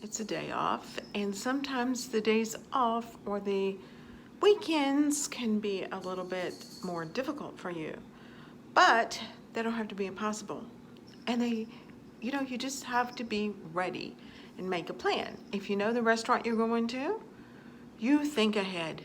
It's a day off, and sometimes the days off or the weekends can be a little bit more difficult for you, but they don't have to be impossible. And you just have to be ready and make a plan. If you know the restaurant you're going to, you think ahead.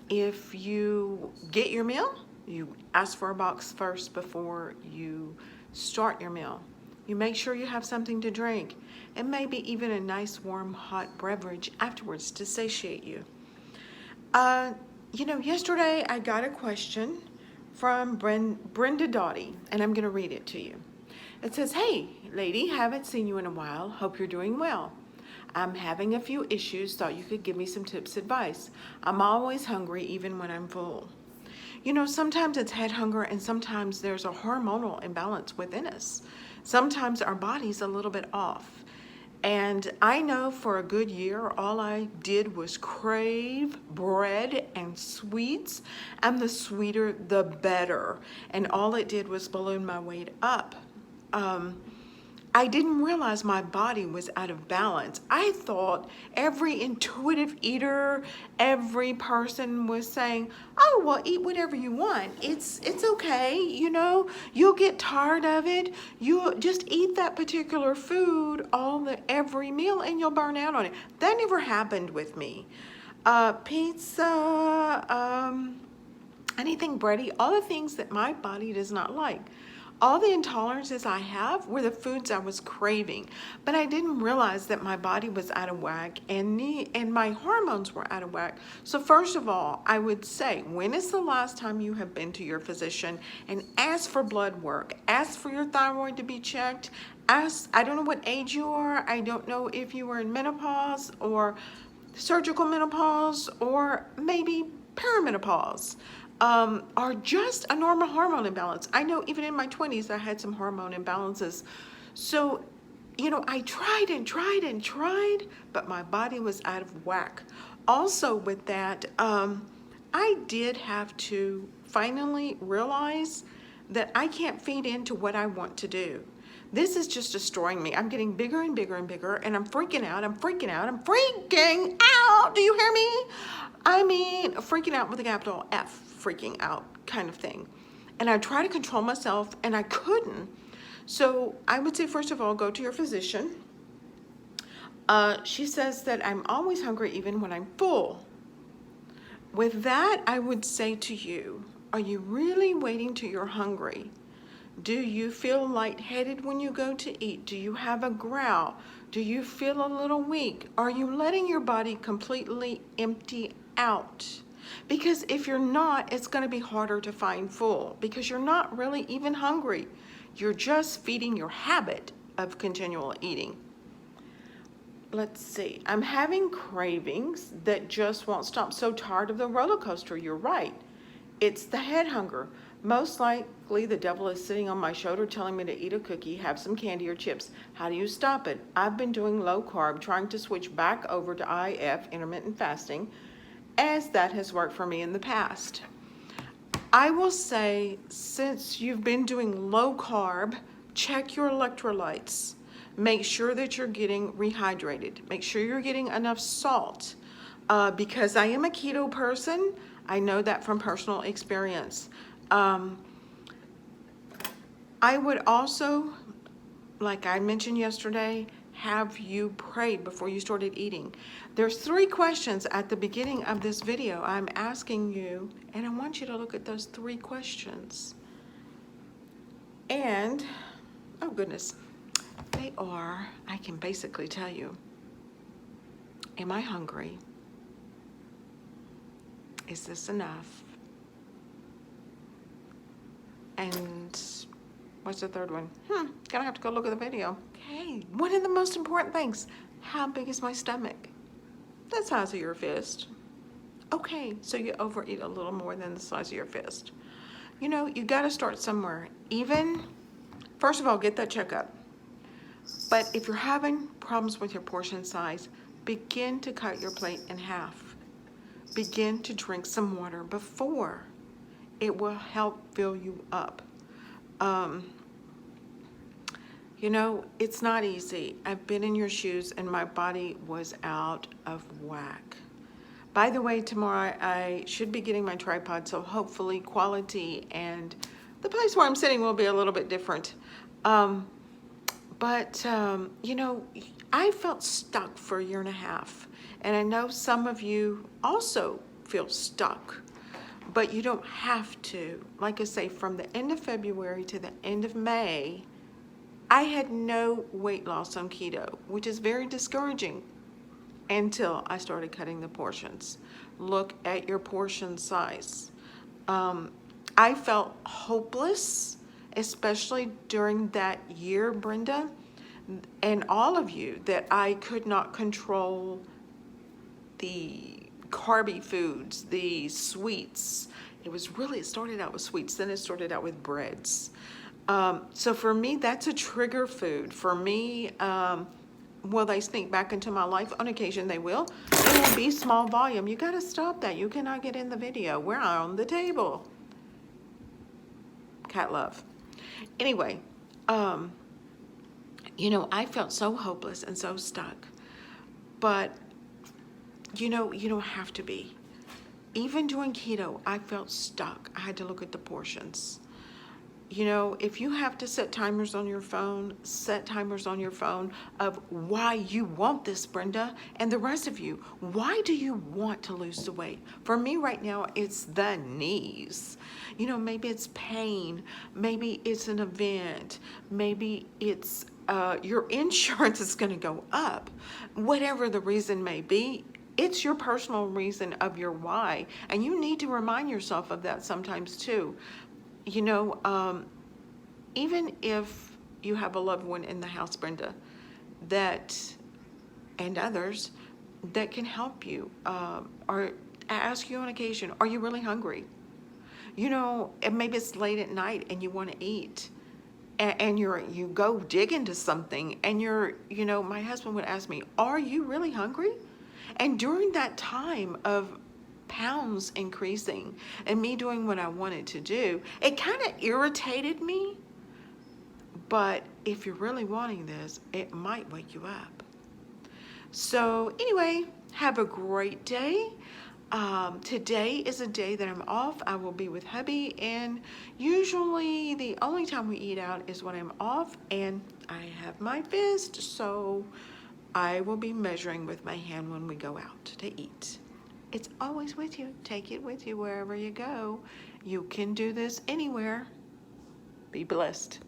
If you get your meal, you ask for a box first before you start your meal. You make sure you have something to drink and maybe even a nice warm hot beverage afterwards to satiate you. Uh, Yesterday I got a question from Brenda Doughty, and I'm going to read it to you. It says, "Hey, lady, haven't seen you in a while. Hope you're doing well. I'm having a few issues. Thought you could give me some tips, advice. I'm always hungry even when I'm full." Sometimes it's head hunger and sometimes there's a hormonal imbalance within us. Sometimes our body's a little bit off. And I know for a good year, all I did was crave bread and sweets, and the sweeter, the better. And all it did was balloon my weight up. I didn't realize my body was out of balance. I thought every intuitive eater, every person was saying, "Oh, well, eat whatever you want. It's okay, you'll get tired of it. You just eat that particular food every meal and you'll burn out on it." That never happened with me. Pizza, anything bready, all the things that my body does not like. All the intolerances I have were the foods I was craving, but I didn't realize that my body was out of whack and my hormones were out of whack. So first of all, I would say, when is the last time you have been to your physician and asked for blood work, asked for your thyroid to be checked, I don't know what age you are, I don't know if you were in menopause or surgical menopause or maybe perimenopause, or just a normal hormone imbalance. I know even in my 20s I had some hormone imbalances. So, I tried and tried and tried, but my body was out of whack. Also with that, I did have to finally realize that I can't feed into what I want to do. This is just destroying me. I'm getting bigger and bigger and bigger, and I'm freaking out. I'm freaking out. I'm freaking out. Do you hear me? I mean, freaking out with a capital F, freaking out kind of thing. And I try to control myself, and I couldn't. So I would say, first of all, go to your physician. She says that I'm always hungry even when I'm full. With that, I would say to you, are you really waiting till you're hungry? Do you feel lightheaded when you go to eat? Do you have a growl? Do you feel a little weak? Are you letting your body completely empty out? Because if you're not, it's going to be harder to find full because you're not really even hungry. You're just feeding your habit of continual eating. Let's see. I'm having cravings that just won't stop. So tired of the roller coaster. You're right. It's the head hunger. Most likely the devil is sitting on my shoulder telling me to eat a cookie, have some candy or chips. How do you stop it? I've been doing low carb, trying to switch back over to IF, intermittent fasting, as that has worked for me in the past. I will say, since you've been doing low carb, check your electrolytes. Make sure that you're getting rehydrated. Make sure you're getting enough salt. Because I am a keto person, I know that from personal experience. I would also, like I mentioned yesterday, have you prayed before you started eating. There's 3 questions at the beginning of this video I'm asking you, and I want you to look at those 3 questions. And, oh goodness, they are, I can basically tell you, am I hungry? Is this enough? And what's the 3rd one? Gonna have to go look at the video. Okay, one of the most important things, how big is my stomach? The size of your fist. Okay, so you overeat a little more than the size of your fist. You gotta start somewhere. First of all, get that checkup. But if you're having problems with your portion size, begin to cut your plate in half. Begin to drink some water before. It will help fill you up. You know, it's not easy. I've been in your shoes and my body was out of whack. By the way, tomorrow I should be getting my tripod, so hopefully quality and the place where I'm sitting will be a little bit different. Um, but you know, I felt stuck for a year and a half, and I know some of you also feel stuck, but you don't have to. Like I say, from the end of February to the end of May, I had no weight loss on keto, which is very discouraging until I started cutting the portions. Look at your portion size. Um, I felt hopeless, especially during that year, Brenda, and all of you, that I could not control the carby foods, the sweets. It started out with sweets, then it started out with breads. So for me, that's a trigger food. For me, will they sneak back into my life? On occasion, they will. It will be small volume. You got to stop that. You cannot get in the video. We're on the table. Cat love. Anyway, you know, I felt so hopeless and so stuck. But, you know, you don't have to be. Even doing keto, I felt stuck. I had to look at the portions. You know, if you have to set timers on your phone, set timers on your phone of why you want this, Brenda, and the rest of you. Why do you want to lose the weight? For me right now, it's the knees. You know, maybe it's pain, maybe it's an event, maybe it's your insurance is going to go up. Whatever the reason may be, it's your personal reason of your why, and you need to remind yourself of that sometimes too. You know, even if you have a loved one in the house, Brenda, that, and others, that can help you, or ask you on occasion, are you really hungry? You know, and maybe it's late at night and you want to eat, and you go dig into something, and you know, my husband would ask me, are you really hungry? And during that time of pounds increasing and me doing what I wanted to do, it kind of irritated me. But if you're really wanting this, it might wake you up. So anyway, have a great day. Today is a day that I'm off. I will be with hubby, and usually the only time we eat out is when I'm off and I have my fist, so I will be measuring with my hand when we go out to eat. It's always with you. Take it with you wherever you go. You can do this anywhere. Be blessed.